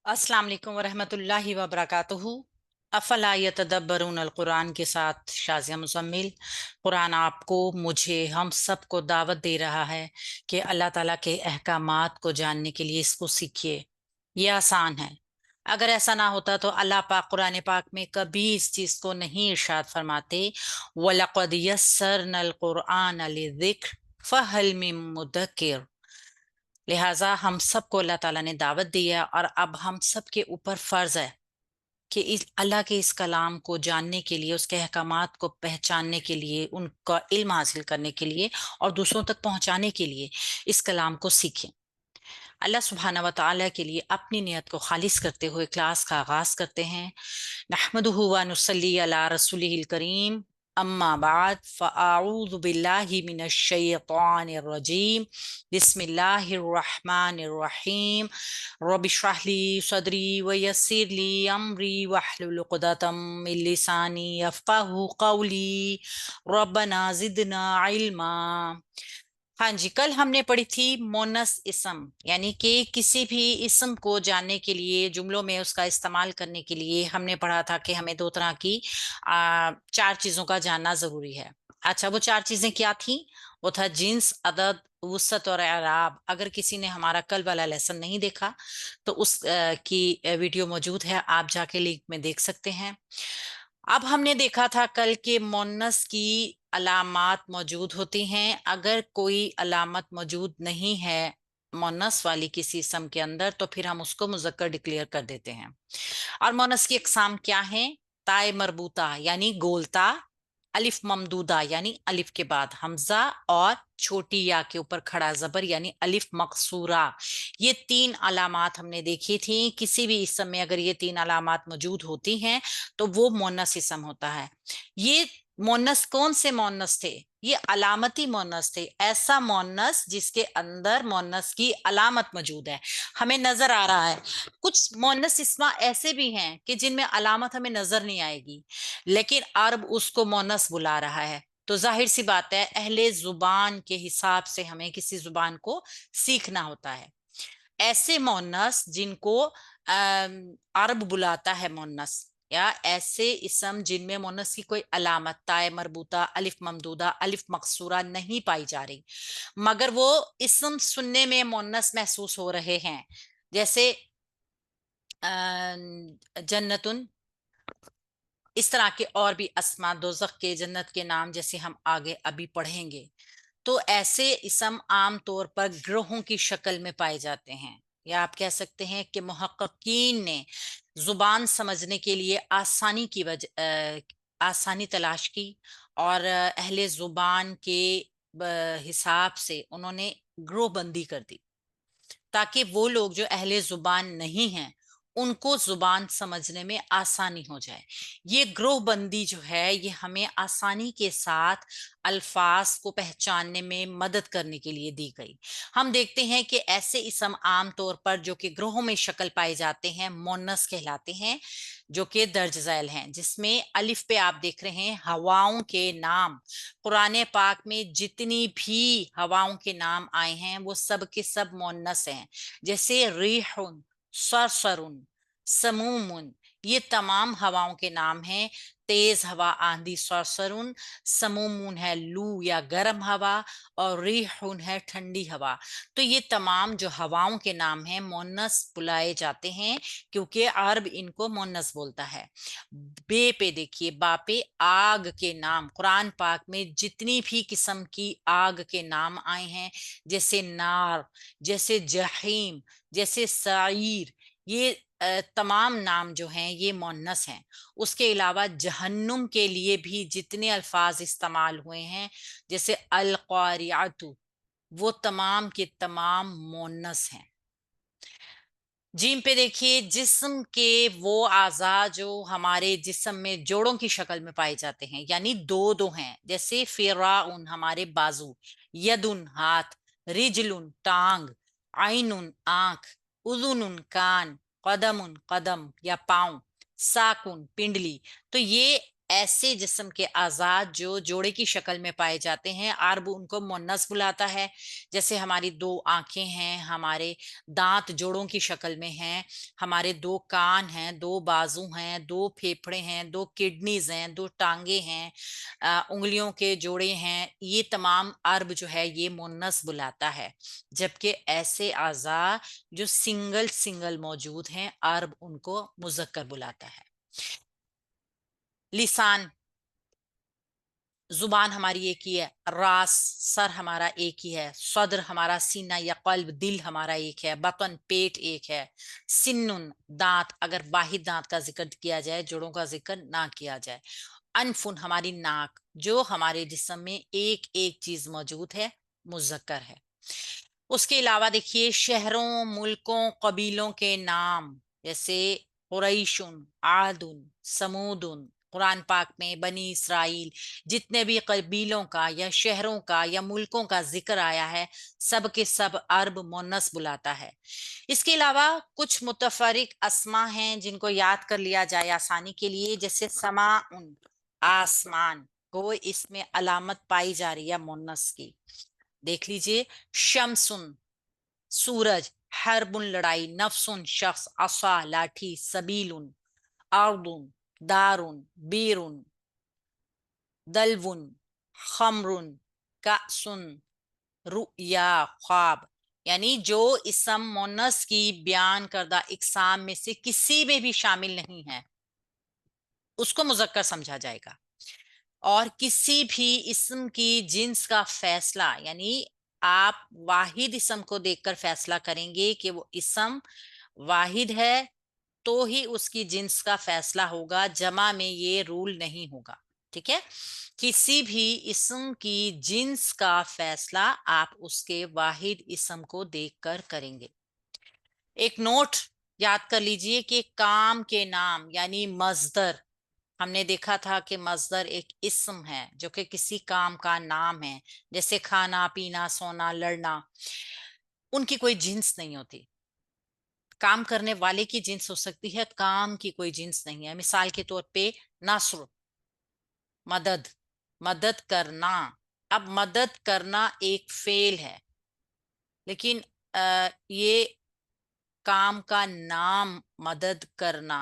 अस्सलाम वालेकुम वरहमतुल्लाहि वबरकातुहू। अफला यतदब्बरून अल कुरान के साथ शाज़िया मुज़म्मिल। कुरान आपको, मुझे, हम सबको दावत दे रहा है कि अल्लाह ताला के अहकामात को जानने के लिए इसको सीखिए। ये आसान है। अगर ऐसा ना होता तो अल्लाह पाक कुरान पाक में कभी इस चीज को नहीं इरशाद फरमाते, वलक़द यस्सरनल कुरआन लिज़िक्र फ़हल मिन मुद्दकिर। लिहाजा हम सबको अल्लाह ताला ने दावत दी है और अब हम सब के ऊपर फर्ज है कि इस अल्लाह के इस कलाम को जानने के लिए, उसके अहकामात को पहचानने के लिए, उनका इल्म हासिल करने के लिए और दूसरों तक पहुंचाने के लिए इस कलाम को सीखें। अल्लाह सुब्हाना व तआला के लिए अपनी नियत को खालिस करते हुए क्लास का आगाज करते हैं। नहमदुहु व नुसल्ली अला रसूलिहिल करीम, अम्मा बाद फ़अऊज़ु बिल्लाहि मिनश शैतानिर रजीम, बिस्मिल्लाहिर रहमानिर रहीम। रब्बि इश्रह ली सदरी व यस्सिर ली अमरी वहलुल उक़दतम मिन लिसानी यफ़क़हू क़ौली, रब्बना ज़िदना इल्मा। हाँ जी, कल हमने पढ़ी थी मोनस इसम, यानी कि किसी भी इसम को जानने के लिए, जुमलों में उसका इस्तेमाल करने के लिए हमने पढ़ा था कि हमें दो तरह की चार चीजों का जानना जरूरी है। अच्छा, वो चार चीजें क्या थी? वो था जिन्स, अदद, वसत और एराब। अगर किसी ने हमारा कल वाला लेसन नहीं देखा तो उस की वीडियो मौजूद है, आप जाके लिंक में देख सकते हैं। अब हमने देखा था कल के मोनस की अलामात मौजूद होती हैं। अगर कोई अलामत मौजूद नहीं है मोनस वाली किसी इसम के अंदर, तो फिर हम उसको मुजक्कर डिक्लेयर कर देते हैं। और मोनस की अकसाम क्या है? ताए मरबूता यानी गोलता, अलिफ ममदूदा यानी अलिफ के बाद हमजा, और छोटी या के ऊपर खड़ा जबर यानी अलिफ मकसूरा। ये तीन अलामात हमने देखी थी। किसी भी इसम में अगर ये तीन अलामात मौजूद होती हैं तो वो मोनस इसम होता है। ये मोनस कौन से मोनस थे? ये अलामती मोनस थे। ऐसा मोनस जिसके अंदर मोनस की अलामत मौजूद है, हमें नजर आ रहा है। कुछ मोनस इस्मा ऐसे भी हैं कि जिनमें अलामत हमें नजर नहीं आएगी, लेकिन अरब उसको मोनस बुला रहा है। तो जाहिर सी बात है, अहले जुबान के हिसाब से हमें किसी जुबान को सीखना होता है। ऐसे मोनस जिनको अरब बुलाता है मोनस, या ऐसे इसम जिनमें मोनस की कोई अलामत ताए मरबूता, अलिफ ममदूदा, अलिफ मकसूरा नहीं पाई जा रही, मगर वो इसम सुनने में मोनस महसूस हो रहे हैं। जैसे जन्नतुन, इस तरह के और भी अस्मा, दोजख के, जन्नत के नाम जैसे हम आगे अभी पढ़ेंगे। तो ऐसे इसम आम तौर पर ग्रोहों की शक्ल में पाए जाते हैं, या आप कह सकते हैं कि मुहक्किकीन ने जुबान समझने के लिए आसानी की वजह आसानी तलाश की, और अहले जुबान के हिसाब से उन्होंने ग्रोह बंदी कर दी, ताकि वो लोग जो अहले जुबान नहीं हैं उनको जुबान समझने में आसानी हो जाए। ये ग्रोह बंदी जो है, ये हमें आसानी के साथ अल्फाज को पहचानने में मदद करने के लिए दी गई। हम देखते हैं कि ऐसे इसम आम तौर पर जो कि ग्रोहों में शक्ल पाए जाते हैं मोनस कहलाते हैं, जो कि दर्ज झैल हैं। जिसमें अलिफ पे आप देख रहे हैं हवाओं के नाम। कुरान पाक में जितनी भी हवाओं के नाम आए हैं वो सब के सब मोनस हैं। जैसे रिहुन, सरसरुन, समूमुन, ये तमाम हवाओं के नाम हैं। तेज हवा, आंधी सरसरुन, समूमुन है लू या गर्म हवा, और रिहुन है ठंडी हवा। तो ये तमाम जो हवाओं के नाम हैं मोनस बुलाए जाते हैं, क्योंकि अरब इनको मोनस बोलता है। बे पे देखिए, बा पे आग के नाम। कुरान पाक में जितनी भी किस्म की आग के नाम आए हैं, जैसे नार, जैसे जहीम, जैसे साइर, ये तमाम नाम जो हैं ये मोन्नस हैं। उसके अलावा जहन्नुम के लिए भी जितने अल्फाज इस्तेमाल हुए हैं, जैसे अल क़ारिअतु, वो तमाम के तमाम मोन्नस हैं। जीम पे देखिए, जिस्म के वो आज़ा जो हमारे जिस्म में जोड़ों की शक्ल में पाए जाते हैं, यानी दो दो हैं। जैसे फिराउन हमारे बाजू, यदुन हाथ, रिजलुन टांग, आइनुन आंख, उजुनुन कान, कदमुन कदम या पांव, साकुन पिंडली। तो ये ऐसे जिस्म के आजाद जो जोड़े की शक्ल में पाए जाते हैं, अरब उनको मुन्नस बुलाता है। जैसे हमारी दो आंखें हैं, हमारे दांत जोड़ों की शक्ल में हैं, हमारे दो कान हैं, दो बाजू हैं, दो फेफड़े हैं, दो किडनीज हैं, दो टांगे हैं, उंगलियों के जोड़े हैं, ये तमाम अरब जो है ये मुन्नस बुलाता है। जबकि ऐसे आज़ा जो सिंगल सिंगल मौजूद हैं, अरब उनको मुज़क्कर बुलाता है। लिसान, जुबान हमारी एक ही है। रास, सर हमारा एक ही है। सदर हमारा सीना या कल्ब, दिल हमारा एक है। बतन, पेट एक है। सिन्नुन, दांत, अगर वाहिद दांत का जिक्र किया जाए, जोड़ों का जिक्र ना किया जाए। अनफुन, हमारी नाक, जो हमारे जिस्म में एक एक चीज मौजूद है, मुज़क्कर है। उसके अलावा देखिए, शहरों, मुल्कों, कबीलों के नाम, जैसे कुरैशुन, आदुन, समूदुन, कुरान पाक में बनी इसराइल, जितने भी कबीलों का या शहरों का या मुल्कों का जिक्र आया है, सब के सब अरब मुन्नस बुलाता है। इसके अलावा कुछ मुतफरिक अस्मा हैं जिनको याद कर लिया जाए आसानी के लिए, जैसे समाउन, आसमान, को इसमें अलामत पाई जा रही है मुन्नस की। देख लीजिए, शमसुन, सूरज, हरबुन, लड़ाई, नफसुन, शख्स, असा, लाठी, सबीलुन, आर्दुन, दारुन, बीरुन, दलवुन, खमरुन, कासुन, रुया, ख्वाब। यानी जो इसम मुन्नस की बयान करदा इकसाम में से किसी में भी शामिल नहीं है, उसको मुजक्कर समझा जाएगा। और किसी भी इस्म की जिन्स का फैसला, यानी आप वाहिद इस्म को देखकर फैसला करेंगे कि वो इस्म वाहिद है, तो ही उसकी जिन्स का फैसला होगा, जमा में ये रूल नहीं होगा। ठीक है, किसी भी इस्म की जिन्स का फैसला आप उसके वाहिद इस्म को देखकर करेंगे। एक नोट याद कर लीजिए कि काम के नाम यानी मजदर, हमने देखा था कि मजदर एक इस्म है जो कि किसी काम का नाम है, जैसे खाना, पीना, सोना, लड़ना। उनकी कोई जिन्स नहीं होती। काम करने वाले की जिन्स हो सकती है, काम की कोई जिन्स नहीं है। मिसाल के तौर पे नस्र, मदद, मदद करना। अब मदद करना एक फेल है, लेकिन ये काम का नाम मदद करना।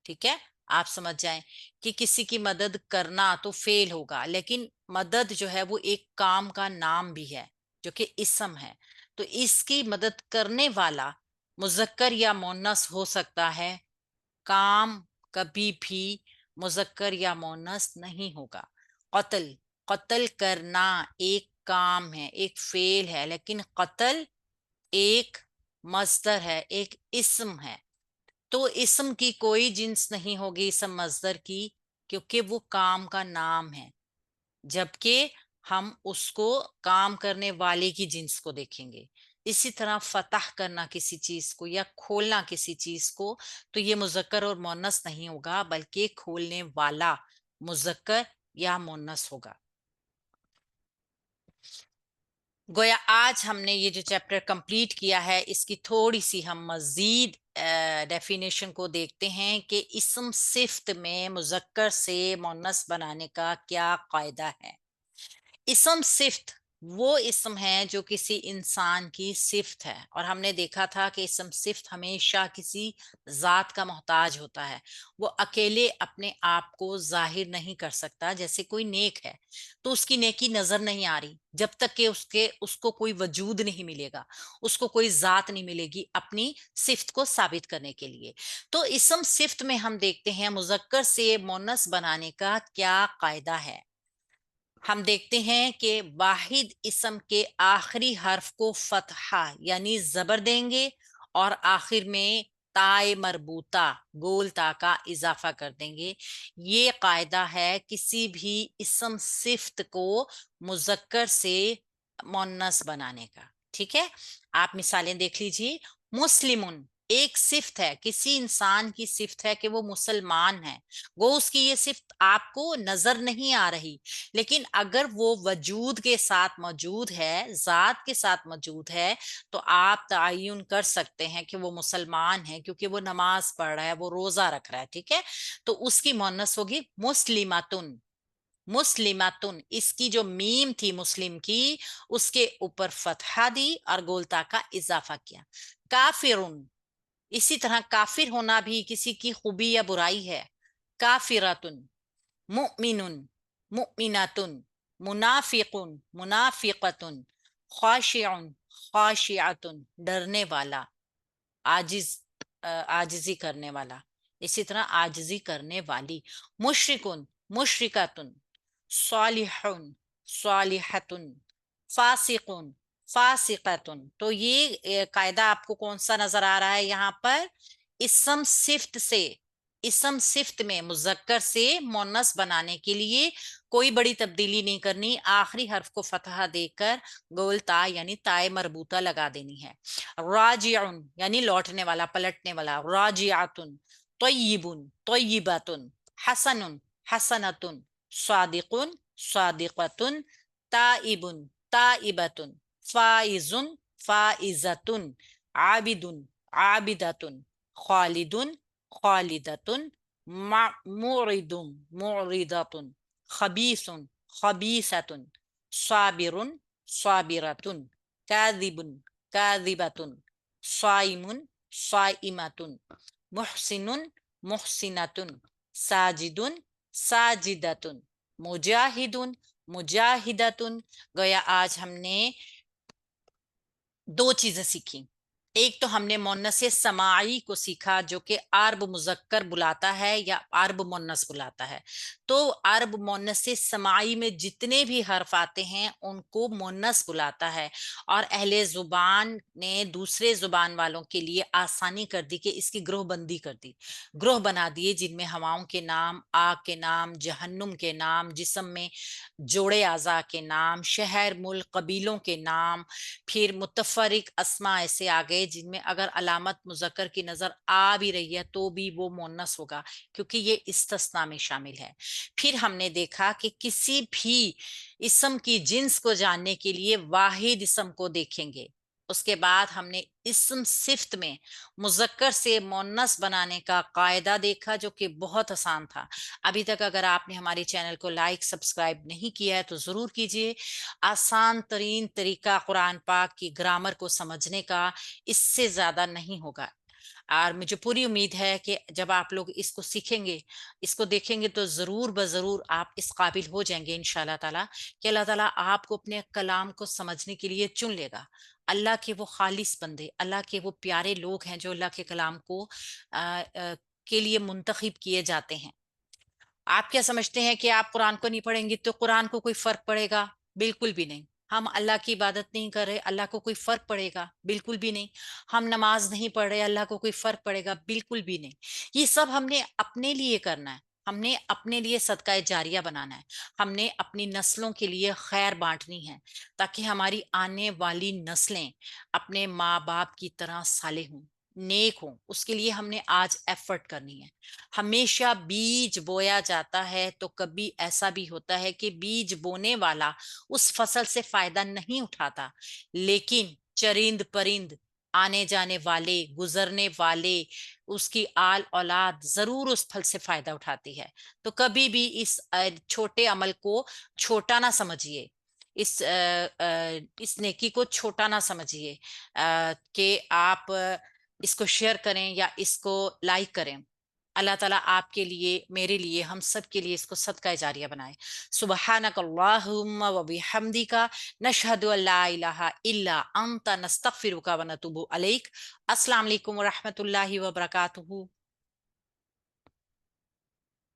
ठीक है, आप समझ जाएं कि किसी की मदद करना तो फेल होगा, लेकिन मदद जो है वो एक काम का नाम भी है जो कि इसम है। तो इसकी मदद करने वाला मुजक्कर या मुन्नस हो सकता है। काम कभी भी मुजक्कर या मुन्नस नहीं होगा। कत्ल, कत्ल करना एक काम है, एक फेल है, लेकिन कत्ल एक मस्दर है, एक इस्म है। तो इस्म की कोई जिन्स नहीं होगी इस्म मस्दर की, क्योंकि वो काम का नाम है। जबकि हम उसको काम करने वाले की जिन्स को देखेंगे। इसी तरह फतह करना किसी चीज को या खोलना किसी चीज को, तो ये मुजक्कर और मुन्नस नहीं होगा, बल्कि खोलने वाला मुजक्कर या मुन्नस होगा। गोया आज हमने ये जो चैप्टर कंप्लीट किया है, इसकी थोड़ी सी हम मजीद डेफिनेशन को देखते हैं कि इस्म सिफ्त में मुजक्कर से मुन्नस बनाने का क्या कायदा है। इसम सिफ्त वो इसम है जो किसी इंसान की सिफ्त है, और हमने देखा था कि इसम सिफ्त हमेशा किसी जात का मोहताज होता है। वो अकेले अपने आप को जाहिर नहीं कर सकता। जैसे कोई नेक है तो उसकी नेकी नजर नहीं आ रही जब तक कि उसको कोई वजूद नहीं मिलेगा, उसको कोई जात नहीं मिलेगी अपनी सिफ्त को साबित करने के लिए। तो इसम सिफ्त में हम देखते हैं मुजक्कर से मुन्नस बनाने का क्या कायदा है। हम देखते हैं कि वाहिद इसम के आखिरी हर्फ को फतहा यानी जबर देंगे, और आखिर में ताए मरबूता, गोल ता का इजाफा कर देंगे। ये कायदा है किसी भी इसम सिफ्त को मुजक्कर से मुन्नस बनाने का। ठीक है, आप मिसालें देख लीजिए। मुस्लिमुन ایک صفت ہے، کسی انسان کی صفت ہے کہ وہ مسلمان ہے، وہ اس کی یہ صفت آپ کو نظر نہیں آ رہی، لیکن اگر وہ وجود کے ساتھ موجود ہے، ذات کے ساتھ موجود ہے، تو آپ تعین کر سکتے ہیں کہ وہ مسلمان ہے، کیونکہ وہ نماز پڑھ رہا ہے، وہ روزہ رکھ رہا ہے، ٹھیک ہے؟ تو اس کی مؤنث ہوگی مسلماتن، مسلماتن، اس کی جو میم تھی مسلم کی، اس کے اوپر فتحہ دی اور گولتا کا اضافہ کیا۔ کافرن، اسی طرح کافر ہونا بھی کسی کی خوبی یا برائی ہے، کافراتن، مؤمنن، مؤمناتن، منافقن، منافقتن، خاشعن، خاشعتن، ڈرنے والا، عاجز، عاجزی کرنے والا، اسی طرح عاجزی کرنے والی، مشرکن، مشرکاتن، صالحن، صالحتن، فاسقن، فاسقتن۔ تو یہ قاعدہ آپ کو کون سا نظر آ رہا ہے یہاں پر؟ اسم صفت سے، اسم صفت میں مذکر سے مؤنث بنانے کے لیے کوئی بڑی تبدیلی نہیں کرنی، آخری حرف کو فتحہ دے کر گول تا یعنی تائے مربوطہ لگا دینی ہے۔ راجعن یعنی لوٹنے والا، پلٹنے والا، راجعتن، طیبن، طیباتن، حسن، حسنتن، صادقن، صادقتن، تائبن، تائبتن، فائزن، فائزتن، عابدن، عابدتن، خالدن، خالدتن، معرض، معرضتن، خبیث، خبیثتن، صابر، صابرتن، کاذب، کاذبتن، صائم، صائمتن، محسن، محسنتن، ساجد، ساجدتن، مجاہد، مجاہدتن۔ گویا آج ہم نے دو چیزیں سیکھی، ایک تو ہم نے مؤنث سماعی کو سیکھا جو کہ عرب مذکر بلاتا ہے یا عرب مؤنث بلاتا ہے، تو عرب مؤنث سماعی میں جتنے بھی حرف آتے ہیں ان کو مؤنث بلاتا ہے، اور اہل زبان نے دوسرے زبان والوں کے لیے آسانی کر دی کہ اس کی گروہ بندی کر دی، گروہ بنا دیے جن میں ہواؤں کے نام، آگ کے نام، جہنم کے نام، جسم میں جوڑے اعضاء کے نام، شہر ملک قبیلوں کے نام، پھر متفرق اسماء ایسے آ گئے جن میں اگر علامت مذکر کی نظر آ بھی رہی ہے تو بھی وہ مؤنث ہوگا، کیونکہ یہ استثناء میں شامل ہے۔ پھر ہم نے دیکھا کہ کسی بھی اسم کی جنس کو جاننے کے لیے واحد اسم کو دیکھیں گے، اس کے بعد ہم نے اسم صفت میں مذکر سے مؤنث بنانے کا قاعدہ دیکھا جو کہ بہت آسان تھا۔ ابھی تک اگر آپ نے ہماری چینل کو لائک سبسکرائب نہیں کیا ہے تو ضرور کیجئے، آسان ترین طریقہ قرآن پاک کی گرامر کو سمجھنے کا اس سے زیادہ نہیں ہوگا، اور مجھے پوری امید ہے کہ جب آپ لوگ اس کو سیکھیں گے، اس کو دیکھیں گے تو ضرور بضرور آپ اس قابل ہو جائیں گے انشاءاللہ تعالیٰ، کہ اللہ تعالیٰ آپ کو اپنے کلام کو سمجھنے کے لیے چن لے گا۔ اللہ کے وہ خالص بندے، اللہ کے وہ پیارے لوگ ہیں جو اللہ کے کلام کو کے لیے منتخب کیے جاتے ہیں۔ آپ کیا سمجھتے ہیں کہ آپ قرآن کو نہیں پڑھیں گے تو قرآن کو کوئی فرق پڑے گا؟ بالکل بھی نہیں۔ ہم اللہ کی عبادت نہیں کر رہے، اللہ کو کوئی فرق پڑے گا؟ بالکل بھی نہیں۔ ہم نماز نہیں پڑھ رہے، اللہ کو کوئی فرق پڑے گا؟ بالکل بھی نہیں۔ یہ سب ہم نے اپنے لیے کرنا ہے، ہم نے اپنے لیے صدقہ جاریہ بنانا ہے، ہم نے اپنی نسلوں کے لیے خیر بانٹنی ہے تاکہ ہماری آنے والی نسلیں اپنے ماں باپ کی طرح صالح ہوں، نیک ہوں، اس کے لیے ہم نے آج ایفرٹ کرنی ہے۔ ہمیشہ بیج بویا جاتا ہے تو کبھی ایسا بھی ہوتا ہے کہ بیج بونے والا اس فصل سے فائدہ نہیں اٹھاتا، لیکن چرند پرند، آنے جانے والے، گزرنے والے، اس کی آل اولاد ضرور اس پھل سے فائدہ اٹھاتی ہے۔ تو کبھی بھی اس چھوٹے عمل کو چھوٹا نہ سمجھیے، اس نیکی کو چھوٹا نہ سمجھیے کہ آپ اس کو شیئر کریں یا اس کو لائک کریں۔ اللہ تعالیٰ آپ کے لیے، میرے لیے، ہم سب کے لیے اس کو صدقہ جاریہ بنائے۔ سبحانک اللہم و بحمدک، نشہد ان لا الہ الا انت، نستغفرک و نتوب الیک۔ السلام علیکم ورحمۃ اللہ وبرکاتہ۔